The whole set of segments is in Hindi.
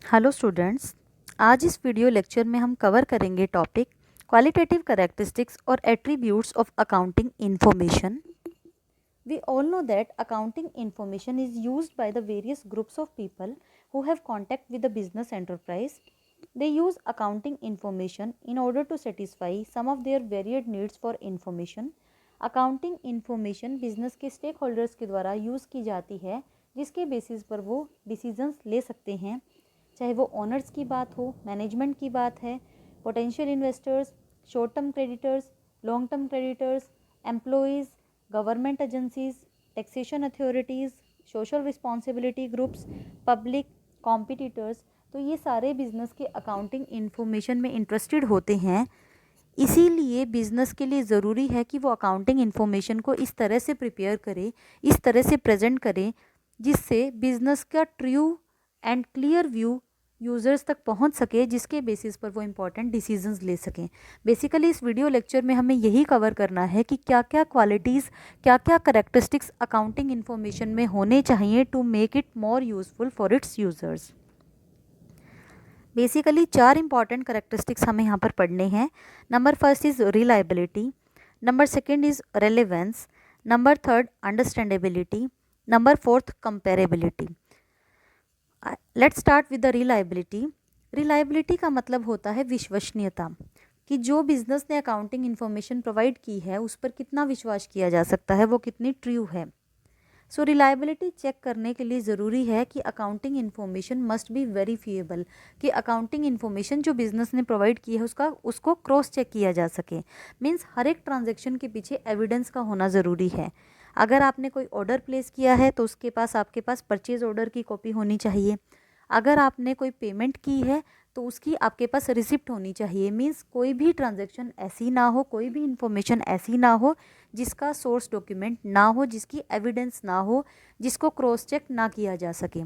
हेलो स्टूडेंट्स, आज इस वीडियो लेक्चर में हम कवर करेंगे टॉपिक क्वालिटेटिव कैरेक्टरिस्टिक्स और attributes of accounting information. We all know that accounting information is used by the various groups of people who have contact with the business enterprise. They use accounting information in order to satisfy some of their varied needs for information. Accounting information business के स्टेक होल्डर्स के द्वारा यूज़ की जाती है जिसके बेसिस पर वो डिसीजंस ले सकते हैं, चाहे वो ओनर्स की बात हो, मैनेजमेंट की बात है, potential investors, short term creditors, long term creditors, employees, government agencies, taxation authorities, social responsibility groups, public, competitors. तो ये सारे बिजनेस के अकाउंटिंग इंफॉर्मेशन में इंटरेस्टेड होते हैं। इसीलिए बिजनेस के लिए ज़रूरी है कि वो अकाउंटिंग इंफॉर्मेशन को इस तरह से प्रिपेयर करे, इस तरह से प्रेजेंट करे जिससे बिजनेस का true and clear view users तक पहुंच सके, जिसके बेसिस पर वो इम्पॉर्टेंट डिसीजंस ले सकें। बेसिकली इस वीडियो लेक्चर में हमें यही कवर करना है कि क्या क्या क्वालिटीज़, क्या क्या करेक्टरिस्टिक्स अकाउंटिंग इंफॉर्मेशन में होने चाहिए to make it more useful for its users. Basically 4 important characteristics हमें यहाँ पर पढ़ने हैं। Number first is reliability, number second is relevance, number third understandability, number fourth comparability. Let's start with the reliability. Reliability का मतलब होता है विश्वसनीयता, कि जो बिजनेस ने अकाउंटिंग इंफॉर्मेशन प्रोवाइड की है उस पर कितना विश्वास किया जा सकता है, वो कितनी ट्रू है। सो रिलायबिलिटी चेक करने के लिए ज़रूरी है कि accounting information must B verifiable, कि अकाउंटिंग इन्फॉर्मेशन जो बिजनेस ने प्रोवाइड की है उसको क्रॉस चेक किया जा सके। मीन्स हर एक ट्रांजैक्शन के पीछे एविडेंस का होना ज़रूरी है। अगर आपने कोई ऑर्डर प्लेस किया है तो उसके पास आपके पास परचेज ऑर्डर की कॉपी होनी चाहिए। अगर आपने कोई पेमेंट की है तो उसकी आपके पास रिसिप्ट होनी चाहिए। मीन्स कोई भी ट्रांजैक्शन ऐसी ना हो, कोई भी इंफॉर्मेशन ऐसी ना हो जिसका सोर्स डॉक्यूमेंट ना हो, जिसकी एविडेंस ना हो, जिसको क्रॉस चेक ना किया जा सके।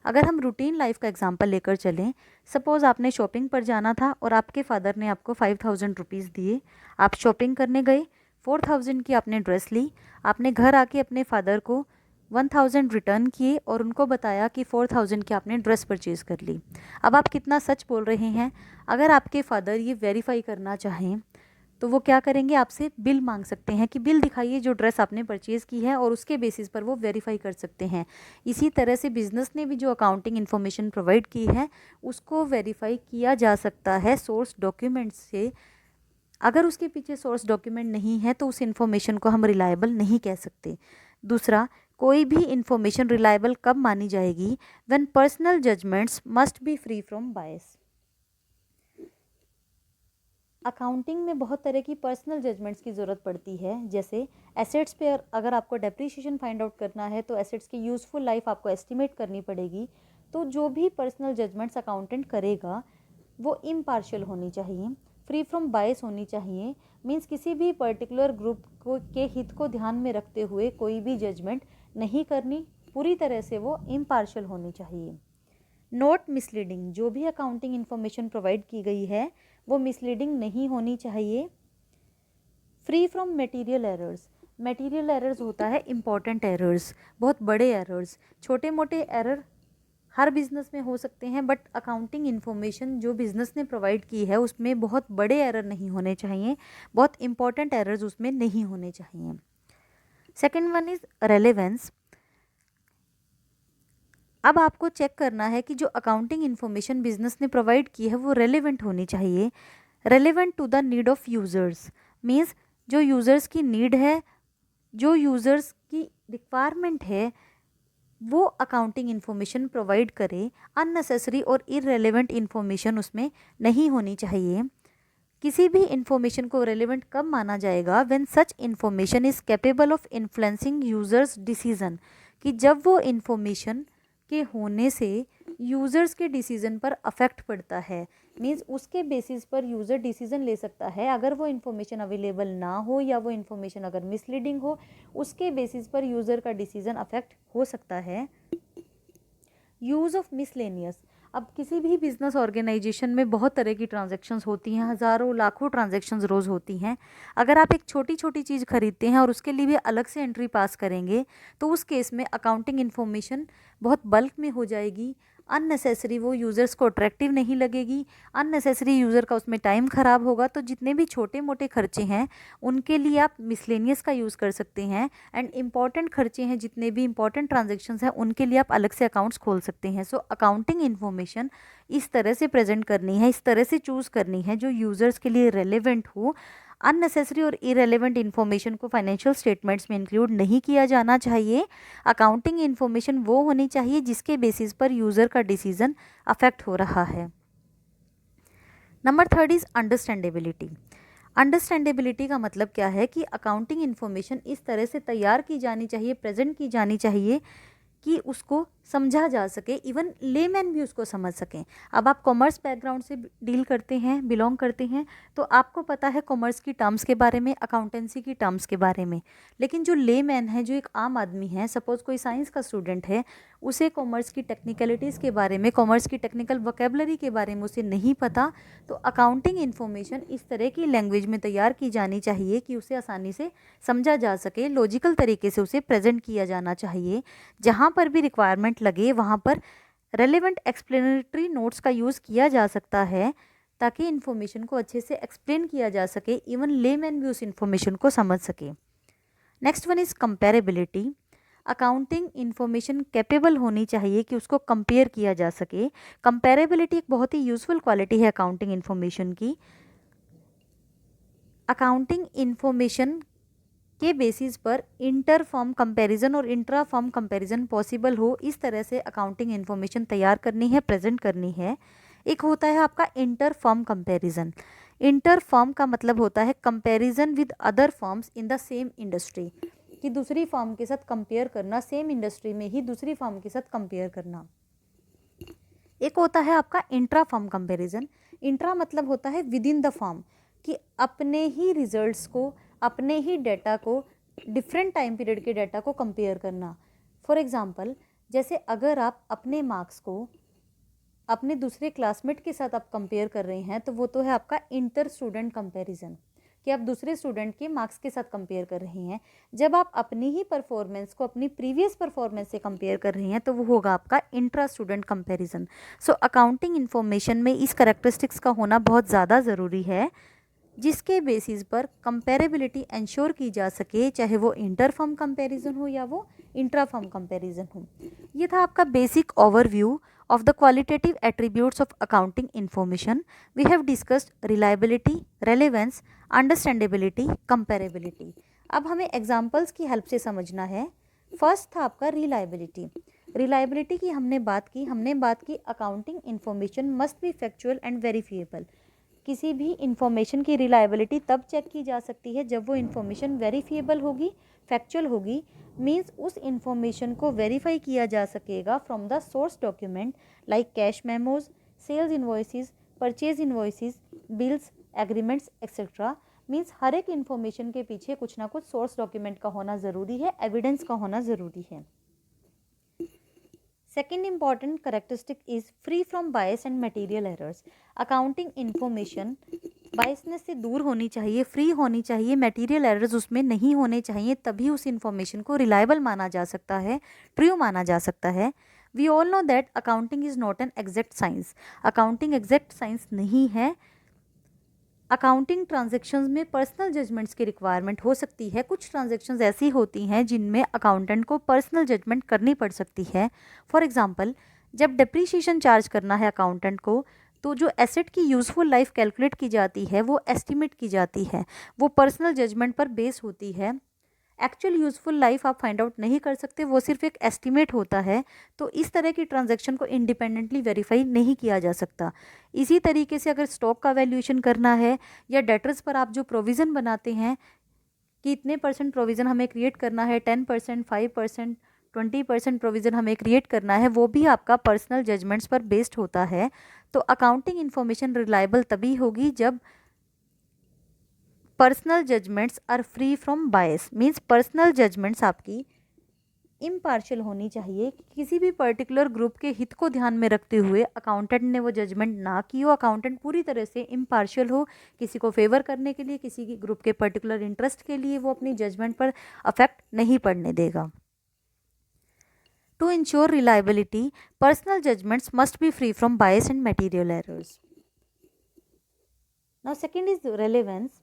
अगर हम रूटीन लाइफ का एग्जांपल लेकर चलें, सपोज़ आपने शॉपिंग पर जाना था और आपके फादर ने आपको 5000 रुपीज़ दिए। आप शॉपिंग करने गए, 4000 की आपने ड्रेस ली, आपने घर आके अपने फादर को 1000 रिटर्न किए और उनको बताया कि 4000 की आपने ड्रेस परचेज़ कर ली। अब आप कितना सच बोल रहे हैं? अगर आपके फादर ये वेरीफाई करना चाहें तो वो क्या करेंगे, आपसे बिल मांग सकते हैं कि बिल दिखाइए जो ड्रेस आपने परचेज़ की है, और उसके बेसिस पर वो वेरीफाई कर सकते हैं। इसी तरह से बिजनेस ने भी जो अकाउंटिंग इन्फॉर्मेशन प्रोवाइड की है उसको वेरीफाई किया जा सकता है सोर्स डॉक्यूमेंट से। अगर उसके पीछे सोर्स डॉक्यूमेंट नहीं है तो उस इन्फॉर्मेशन को हम रिलायबल नहीं कह सकते। दूसरा, कोई भी इन्फॉर्मेशन रिलायबल कब मानी जाएगी? When personal judgments must be free from bias. Accounting में बहुत तरह की पर्सनल जजमेंट्स की ज़रूरत पड़ती है। जैसे एसेट्स पे अगर आपको डेप्रीशिएशन फाइंड आउट करना है तो एसेट्स की यूज़फुल लाइफ आपको एस्टिमेट करनी पड़ेगी। तो जो भी पर्सनल जजमेंट्स अकाउंटेंट करेगा वो इम्पार्शियल होनी चाहिए, फ्री फ्रॉम बायस होनी चाहिए। मीन्स किसी भी पर्टिकुलर ग्रुप को के हित को ध्यान में रखते हुए कोई भी जजमेंट नहीं करनी, पूरी तरह से वो इम्पार्शियल होनी चाहिए। नोट मिसलीडिंग, जो भी अकाउंटिंग इन्फॉर्मेशन प्रोवाइड की गई है वो मिसलीडिंग नहीं होनी चाहिए। Free from material errors, material errors होता है इम्पॉर्टेंट एरर्स, बहुत बड़े एरर्स। छोटे मोटे एरर हर बिजनेस में हो सकते हैं, बट अकाउंटिंग इन्फॉर्मेशन जो बिजनेस ने प्रोवाइड की है उसमें बहुत बड़े एरर नहीं होने चाहिए, बहुत इंपॉर्टेंट एरर्स उसमें नहीं होने चाहिए। Second one is relevance. अब आपको चेक करना है कि जो अकाउंटिंग इन्फॉर्मेशन बिजनेस ने प्रोवाइड की है वो रेलेवेंट होनी चाहिए। Relevant to the need of users, means जो यूज़र्स की नीड है, जो यूज़र्स की रिक्वायरमेंट है वो अकाउंटिंग इन्फॉर्मेशन प्रोवाइड करे। अननेसेसरी और इररेलेवेंट इन्फॉर्मेशन उसमें नहीं होनी चाहिए। किसी भी इन्फॉर्मेशन को रेलेवेंट कब माना जाएगा? When such information is capable of influencing users decision, कि जब वो इन्फॉर्मेशन के होने से यूज़र्स के डिसीजन पर अफेक्ट पड़ता है। मीन्स उसके बेसिस पर यूज़र डिसीजन ले सकता है। अगर वो इन्फॉर्मेशन अवेलेबल ना हो या वो इन्फॉर्मेशन अगर मिसलीडिंग हो, उसके बेसिस पर यूज़र का डिसीजन अफेक्ट हो सकता है। यूज़ ऑफ मिसलेनियस, अब किसी भी बिजनेस ऑर्गेनाइजेशन में बहुत तरह की ट्रांजैक्शंस होती हैं, हज़ारों लाखों ट्रांजैक्शंस रोज़ होती हैं। अगर आप एक छोटी छोटी चीज़ खरीदते हैं और उसके लिए भी अलग से एंट्री पास करेंगे तो उस केस में अकाउंटिंग इन्फॉर्मेशन बहुत बल्क में हो जाएगी। अननेसेसरी वो यूज़र्स को अट्रैक्टिव नहीं लगेगी, अननेसेसरी यूज़र का उसमें टाइम ख़राब होगा। तो जितने भी छोटे मोटे खर्चे हैं उनके लिए आप मिसलेनियस का यूज़ कर सकते हैं, एंड इम्पॉर्टेंट खर्चे हैं, जितने भी इंपॉर्टेंट ट्रांजेक्शन्स हैं उनके लिए आप अलग से अकाउंट्स खोल सकते हैं। सो अकाउंटिंग इन्फॉर्मेशन इस तरह से प्रेजेंट करनी है, इस तरह से चूज़ करनी है जो यूज़र्स के लिए रेलेवेंट हो। अननेसेसरी और इरेलीवेंट इन्फॉर्मेशन को फाइनेंशियल स्टेटमेंट्स में इंक्लूड नहीं किया जाना चाहिए। अकाउंटिंग इन्फॉर्मेशन वो होनी चाहिए जिसके बेसिस पर यूज़र का डिसीजन अफेक्ट हो रहा है। Number third is understandability. Understandability का मतलब क्या है कि अकाउंटिंग इन्फॉर्मेशन इस तरह से तैयार की जानी चाहिए, प्रेजेंट की जानी चाहिए कि उसको समझा जा सके, इवन लेमैन भी उसको समझ सकें। अब आप कॉमर्स बैकग्राउंड से डील करते हैं, बिलोंग करते हैं, तो आपको पता है कॉमर्स की टर्म्स के बारे में, अकाउंटेंसी की टर्म्स के बारे में। लेकिन जो लेमैन है, जो एक आम आदमी है, सपोज़ कोई साइंस का स्टूडेंट है, उसे कॉमर्स की टेक्निकलिटीज़ के बारे में, कॉमर्स की टेक्निकल वोकेबलरी के बारे में उसे नहीं पता। तो अकाउंटिंग इन्फॉर्मेशन इस तरह की लैंग्वेज में तैयार की जानी चाहिए कि उसे आसानी से समझा जा सके, लॉजिकल तरीके से उसे प्रेजेंट किया जाना चाहिए। जहाँ पर भी रिक्वायरमेंट लगे वहाँ पर रेलेवेंट एक्सप्लेनेटरी नोट्स का यूज़ किया जा सकता है ताकि इन्फॉर्मेशन को अच्छे से एक्सप्लेन किया जा सके, इवन लेमैन भी उस इन्फॉर्मेशन को समझ सके। Next one is comparability. Accounting information capable होनी चाहिए कि उसको कंपेयर किया जा सके। कंपेरेबिलिटी एक बहुत ही यूज़फुल क्वालिटी है अकाउंटिंग इन्फॉर्मेशन की। अकाउंटिंग इन्फॉर्मेशन के बेसिस पर इंटर फर्म कंपैरिजन और इंट्रा फर्म कंपैरिजन पॉसिबल हो, इस तरह से अकाउंटिंग इन्फॉर्मेशन तैयार करनी है, प्रेजेंट करनी है। एक होता है आपका inter firm comparison. Inter firm का मतलब होता है comparison with other firms in the same industry, कि दूसरी फर्म के साथ कंपेयर करना, सेम इंडस्ट्री में ही दूसरी फर्म के साथ कंपेयर करना। एक होता है आपका इंट्रा फर्म कंपैरिजन। इंट्रा मतलब होता है विद इन द फर्म, कि अपने ही रिजल्ट्स को, अपने ही डेटा को, डिफरेंट टाइम पीरियड के डेटा को कंपेयर करना। फॉर एग्जांपल, जैसे अगर आप अपने मार्क्स को अपने दूसरे क्लासमेट के साथ आप कंपेयर कर रहे हैं तो वो तो है आपका इंटर स्टूडेंट कंपैरिजन, कि आप दूसरे स्टूडेंट के मार्क्स के साथ कंपेयर कर रहे हैं। जब आप अपनी ही परफॉर्मेंस को अपनी प्रीवियस परफॉर्मेंस से कंपेयर कर रहे हैं तो वो होगा आपका intra student comparison. So accounting information में इस करैक्टरिस्टिक्स का होना बहुत ज़्यादा ज़रूरी है जिसके बेसिस पर कंपेरेबिलिटी इंश्योर की जा सके, चाहे वो इंटर फर्म कंपैरिजन हो या वो इंट्रा फर्म कंपैरिजन हो। ये था आपका basic overview of the qualitative attributes of accounting information. We have discussed reliability, relevance, understandability, comparability. अब हमें एग्जाम्पल्स की हेल्प से समझना है। फर्स्ट था आपका रिलायबिलिटी। रिलायबिलिटी की हमने बात की accounting information must B factual and verifiable. किसी भी इंफॉर्मेशन की रिलायबिलिटी तब चेक की जा सकती है जब वो इन्फॉर्मेशन वेरीफिएबल होगी, फैक्चुअल होगी। मीन्स उस इंफॉर्मेशन को वेरीफाई किया जा सकेगा from the source document like cash memos, sales invoices, purchase invoices, bills, agreements etcetera. Means हर एक इन्फॉर्मेशन के पीछे कुछ ना कुछ सोर्स डॉक्यूमेंट का होना ज़रूरी है, एविडेंस का होना ज़रूरी है। Second important characteristic is free from bias and material errors. Accounting information biasness से दूर होनी चाहिए, फ्री होनी चाहिए, मटेरियल एरर्स उसमें नहीं होने चाहिए, तभी उस इन्फॉर्मेशन को रिलायबल माना जा सकता है, ट्रू माना जा सकता है। We all know that accounting is not an exact science. Accounting exact science नहीं है। अकाउंटिंग ट्रांजैक्शंस में पर्सनल जजमेंट्स की रिक्वायरमेंट हो सकती है। कुछ ट्रांजैक्शंस ऐसी होती हैं जिनमें अकाउंटेंट को पर्सनल जजमेंट करनी पड़ सकती है। फॉर एग्जांपल, जब डिप्रिसिएशन चार्ज करना है अकाउंटेंट को, तो जो एसेट की यूज़फुल लाइफ कैलकुलेट की जाती है, वो एस्टिमेट की जाती है, वो पर्सनल जजमेंट पर बेस होती है। एक्चुअल यूज़फुल लाइफ आप फाइंड आउट नहीं कर सकते, वो सिर्फ एक एस्टिमेट होता है। तो इस तरह की ट्रांजैक्शन को इंडिपेंडेंटली वेरीफाई नहीं किया जा सकता। इसी तरीके से अगर स्टॉक का वैल्यूएशन करना है या डेटर्स पर आप जो प्रोविज़न बनाते हैं कि इतने % प्रोविज़न हमें क्रिएट करना है, 10%, 5%, 20% प्रोविज़न हमें क्रिएट करना है, वो भी आपका पर्सनल जजमेंट्स पर बेस्ड होता है। तो अकाउंटिंग इन्फॉर्मेशन रिलायबल तभी होगी जब personal judgments are free from bias. Means personal judgments आपकी इम्पार्शियल होनी चाहिए, किसी भी पर्टिकुलर ग्रुप के हित को ध्यान में रखते हुए अकाउंटेंट ने वो जजमेंट ना की हो। अकाउंटेंट पूरी तरह से इम्पार्शियल हो, किसी को फेवर करने के लिए, किसी की ग्रुप के पर्टिकुलर इंटरेस्ट के लिए वो अपनी जजमेंट पर अफेक्ट नहीं पड़ने देगा। To ensure reliability, personal judgments must be free from bias and material errors. Now second is relevance.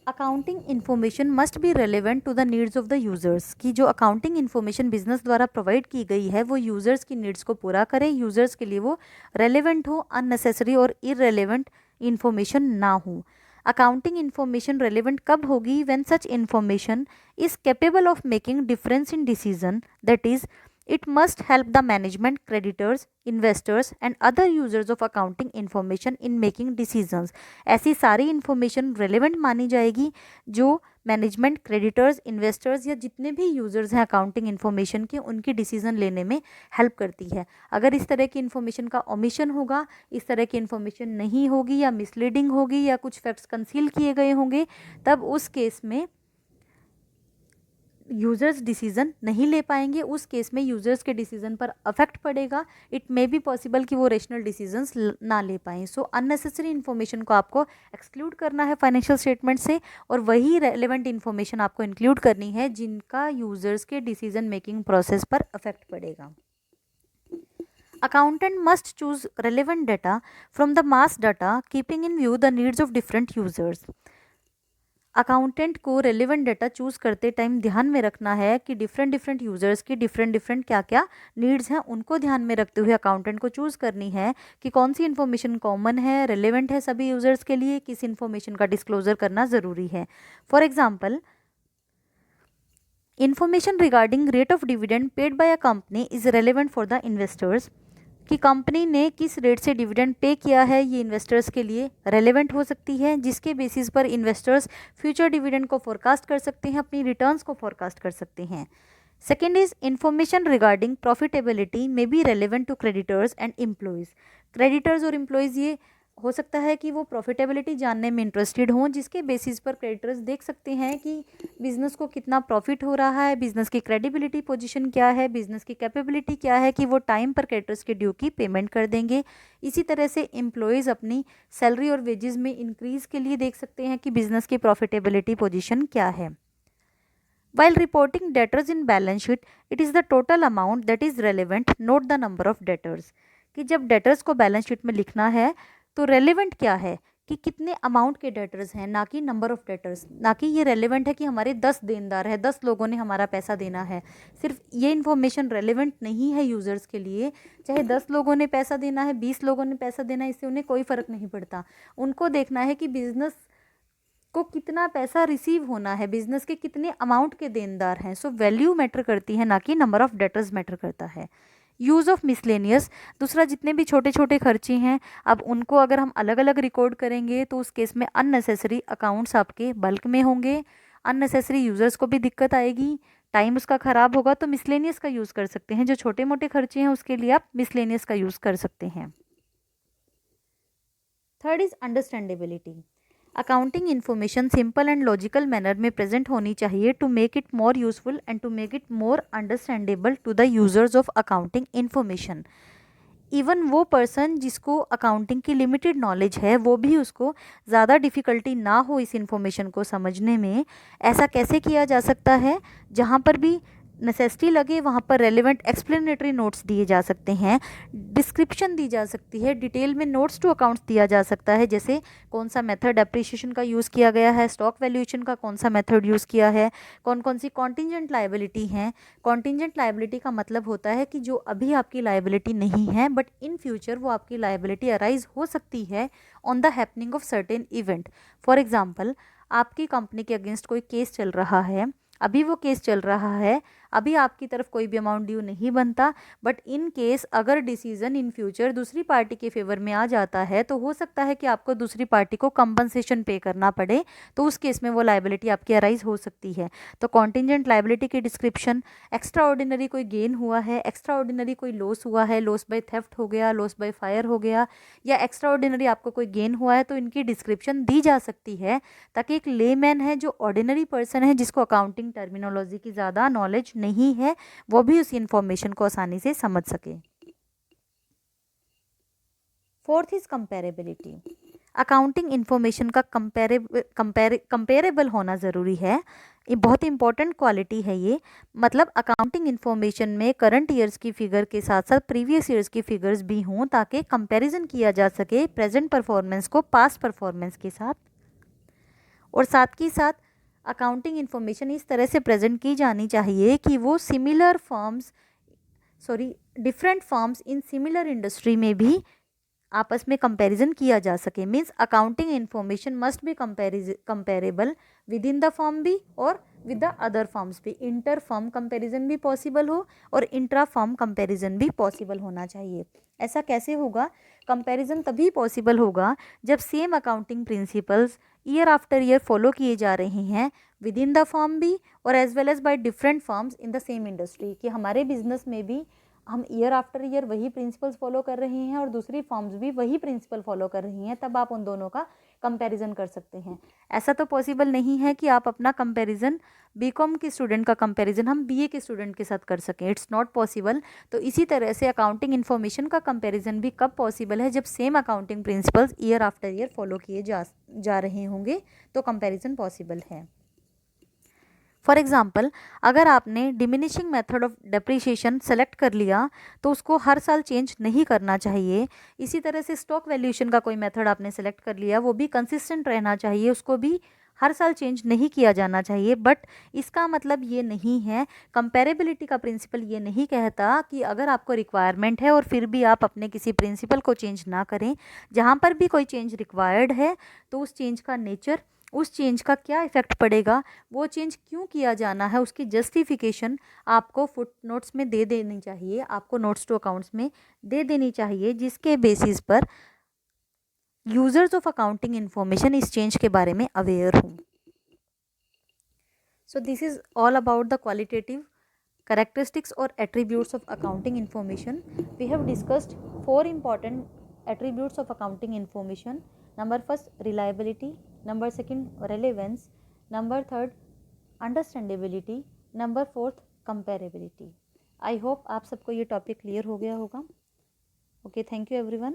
Accounting information must be relevant to the needs of the users, कि जो अकाउंटिंग इन्फॉर्मेशन बिजनेस द्वारा प्रोवाइड की गई है वो यूज़र्स की नीड्स को पूरा करे, यूज़र्स के लिए वो रेलेवेंट हो, अननेसेसरी और इररेलेवेंट इन्फॉर्मेशन ना हो। अकाउंटिंग इन्फॉर्मेशन रेलेवेंट कब होगी? When such information is capable of making difference in decision, that is it must help the management, creditors, investors and other users of accounting information in making decisions. ऐसी सारी इन्फॉर्मेशन रेलेवेंट मानी जाएगी जो मैनेजमेंट, क्रेडिटर्स, इन्वेस्टर्स या जितने भी यूजर्स हैं अकाउंटिंग इन्फॉर्मेशन के, उनकी डिसीजन लेने में हेल्प करती है। अगर इस तरह की इन्फॉर्मेशन का ओमिशन होगा, इस तरह की इन्फॉर्मेशन नहीं होगी या मिसलीडिंग होगी या कुछ फैक्ट्स कंसील किए गए होंगे, तब उस केस में यूज़र्स डिसीजन नहीं ले पाएंगे, उस केस में यूज़र्स के डिसीजन पर अफेक्ट पड़ेगा। इट मे बी पॉसिबल कि वो रेशनल डिसीजंस ना ले पाएँ। सो अननेसेसरी इन्फॉर्मेशन को आपको एक्सक्लूड करना है फाइनेंशियल स्टेटमेंट से, और वही रेलेवेंट इन्फॉर्मेशन आपको इंक्लूड करनी है जिनका यूज़र्स के डिसीजन मेकिंग प्रोसेस पर अफेक्ट पड़ेगा। Accountant must choose relevant data from the mass data, keeping in view the needs of different users. Accountant को रेलिवेंट डाटा चूज़ करते टाइम ध्यान में रखना है कि डिफरेंट यूज़र्स की डिफरेंट क्या क्या नीड्स हैं, उनको ध्यान में रखते हुए अकाउंटेंट को चूज़ करनी है कि कौन सी इन्फॉर्मेशन कॉमन है, रेलिवेंट है सभी यूज़र्स के लिए, किस इन्फॉर्मेशन का डिस्क्लोजर करना ज़रूरी है। For example, information regarding rate of dividend paid by a company is relevant for the investors, कि कंपनी ने किस रेट से डिविडेंड पे किया है ये इन्वेस्टर्स के लिए रेलेवेंट हो सकती है, जिसके बेसिस पर इन्वेस्टर्स फ्यूचर डिविडेंड को फोरकास्ट कर सकते हैं, अपनी रिटर्न्स को फोरकास्ट कर सकते हैं। Second is information regarding profitability may be relevant to creditors and employees. Creditors और एम्प्लॉयज़ ये हो सकता है कि वो प्रॉफिटेबिलिटी जानने में इंटरेस्टेड हों, जिसके बेसिस पर क्रेडिटर्स देख सकते हैं कि बिज़नेस को कितना प्रॉफिट हो रहा है, बिज़नेस की क्रेडिबिलिटी पोजीशन क्या है, बिज़नेस की कैपेबिलिटी क्या है कि वो टाइम पर क्रेडिटर्स के ड्यू की पेमेंट कर देंगे। इसी तरह से एम्प्लॉयज़ अपनी सैलरी और वेजेस में इंक्रीज़ के लिए देख सकते हैं कि बिज़नेस की प्रॉफिटेबिलिटी पोजीशन क्या है। While reporting debtors in balance sheet, it is the total amount that is relevant, not the number of debtors. कि जब डेटर्स को बैलेंस शीट में लिखना है तो रेलेवेंट क्या है कि कितने अमाउंट के डेटर्स हैं, ना कि नंबर ऑफ डेटर्स। ना कि ये रेलेवेंट है कि हमारे 10 देनदार है, 10 लोगों ने हमारा पैसा देना है। सिर्फ ये इन्फॉर्मेशन रेलेवेंट नहीं है यूज़र्स के लिए, चाहे 10 लोगों ने पैसा देना है, 20 लोगों ने पैसा देना है, इससे उन्हें कोई फ़र्क नहीं पड़ता। उनको देखना है कि बिज़नेस को कितना पैसा रिसीव होना है, बिजनेस के कितने अमाउंट के देनदार हैं। सो वैल्यू मैटर करती है, ना कि नंबर ऑफ डेटर्स मैटर करता है। यूज़ ऑफ मिसलेनियस, दूसरा जितने भी छोटे छोटे खर्चे हैं, अब उनको अगर हम अलग अलग रिकॉर्ड करेंगे तो उस केस में अननेसेसरी अकाउंट्स आपके बल्क में होंगे, अननेसेसरी यूज़र्स को भी दिक्कत आएगी, टाइम उसका ख़राब होगा। तो मिसलेनियस का यूज़ कर सकते हैं, जो छोटे मोटे खर्चे हैं उसके लिए आप मिसलेनियस का यूज़ कर सकते हैं। Third is understandability. Accounting information simple and logical manner में प्रेजेंट होनी चाहिए to make it more useful and to make it more understandable to the users of accounting information. Even वो पर्सन जिसको अकाउंटिंग की लिमिटेड नॉलेज है, वो भी उसको ज़्यादा डिफ़िकल्टी ना हो इस इन्फॉर्मेशन को समझने में। ऐसा कैसे किया जा सकता है? जहाँ पर भी नेसेसिटी लगे वहाँ पर रेलिवेंट एक्सप्लेनेटरी नोट्स दिए जा सकते हैं, डिस्क्रिप्शन दी जा सकती है, डिटेल में नोट्स टू अकाउंट्स दिया जा सकता है, जैसे कौन सा मेथड एप्रिसिएशन का यूज़ किया गया है, स्टॉक वैल्यूएशन का कौन सा मेथड यूज़ किया है, कौन कौन सी कॉन्टिजेंट लायबिलिटी हैं। कॉन्टिजेंट लायबिलिटी का मतलब होता है कि जो अभी आपकी लायबिलिटी नहीं है बट इन फ्यूचर वो आपकी लायबिलिटी अराइज हो सकती है on the happening of certain event. For example, आपकी कंपनी के अगेंस्ट कोई केस चल रहा है, अभी वो केस चल रहा है, अभी आपकी तरफ कोई भी अमाउंट ड्यू नहीं बनता, बट इन केस अगर डिसीजन इन फ्यूचर दूसरी पार्टी के फेवर में आ जाता है तो हो सकता है कि आपको दूसरी पार्टी को कंपनसेशन पे करना पड़े, तो उस केस में वो लायबिलिटी आपकी अराइज हो सकती है। तो कॉन्टिजेंट लायबिलिटी की डिस्क्रिप्शन, एक्स्ट्रा ऑर्डिनरी कोई गेन हुआ है, एक्स्ट्रा ऑर्डिनरी कोई लॉस हुआ है, लॉस बाय थेफ्ट हो गया, लॉस बाय फायर हो गया, या एक्स्ट्रा ऑर्डिनरी आपको कोई गेन हुआ है, तो इनकी डिस्क्रिप्शन दी जा सकती है ताकि एक लेमैन है जो ऑर्डिनरी पर्सन है जिसको अकाउंटिंग टर्मिनोलॉजी की ज़्यादा नॉलेज नहीं है, वो भी उस इंफॉर्मेशन को आसानी से समझ सके। Fourth is comparability. Accounting information का कंपेरेबल होना ज़रूरी है। ये बहुत इंपॉर्टेंट क्वालिटी है ये, मतलब अकाउंटिंग इन्फॉर्मेशन में करंट ईयर्स की फिगर के साथ साथ प्रीवियस ईयर्स की फिगर्स भी हों ताकि कंपैरिजन किया जा सके प्रेजेंट परफॉर्मेंस को पास्ट परफॉर्मेंस के साथ। और साथ ही साथ अकाउंटिंग इन्फॉर्मेशन इस तरह से प्रेजेंट की जानी चाहिए कि वो different firms in similar industry में भी आपस में कंपैरिजन किया जा सके। Means accounting information must be comparable with in the firm भी और विद द अदर फर्म्स भी। इंटर फर्म कंपैरिजन भी पॉसिबल हो और इंट्रा फर्म कंपैरिजन भी पॉसिबल होना चाहिए। ऐसा कैसे होगा? कंपैरिजन तभी पॉसिबल होगा जब same accounting principles year after year follow किए जा रहे हैं विद इन द फर्म भी और as well as by different firms in the same industry, कि हमारे बिजनेस में भी हम ईयर आफ्टर ईयर वही प्रिंसिपल्स फॉलो कर रहे हैं और दूसरी फॉर्म्स भी वही प्रिंसिपल फॉलो कर रही हैं, तब आप उन दोनों का कंपैरिजन कर सकते हैं। ऐसा तो पॉसिबल नहीं है कि आप अपना कंपैरिजन बीकॉम के स्टूडेंट का कंपैरिजन हम बीए के स्टूडेंट के साथ कर सकें, इट्स नॉट पॉसिबल। तो इसी तरह से अकाउंटिंग इन्फॉर्मेशन का कंपैरिजन भी कब पॉसिबल है? जब same accounting principles year after year follow किए जा रहे होंगे तो कंपैरिजन पॉसिबल है। फॉर एग्जाम्पल, अगर आपने diminishing method of depreciation select कर लिया तो उसको हर साल चेंज नहीं करना चाहिए। इसी तरह से स्टॉक वैल्यूएशन का कोई मेथड आपने सेलेक्ट कर लिया, वो भी कंसिस्टेंट रहना चाहिए, उसको भी हर साल चेंज नहीं किया जाना चाहिए। बट इसका मतलब ये नहीं है, कंपेरेबिलिटी का प्रिंसिपल ये नहीं कहता कि अगर आपको रिक्वायरमेंट है और फिर भी आप अपने किसी प्रिंसिपल को चेंज ना करें। जहाँ पर भी कोई चेंज रिक्वायर्ड है तो उस चेंज का नेचर, उस चेंज का क्या इफेक्ट पड़ेगा, वो चेंज क्यों किया जाना है, उसकी जस्टिफिकेशन आपको फुट नोट्स में दे देनी चाहिए, आपको नोट्स टू अकाउंट्स में दे देनी चाहिए, जिसके बेसिस पर यूजर्स ऑफ अकाउंटिंग इन्फॉर्मेशन इस चेंज के बारे में अवेयर हों। So this is all about the qualitative characteristics or attributes of accounting information. We have discussed 4 important attributes of accounting information. Number first, reliability. Number second, relevance. Number third, understandability. Number fourth, comparability. I hope आप सबको ये टॉपिक क्लियर हो गया होगा। Okay, thank you everyone.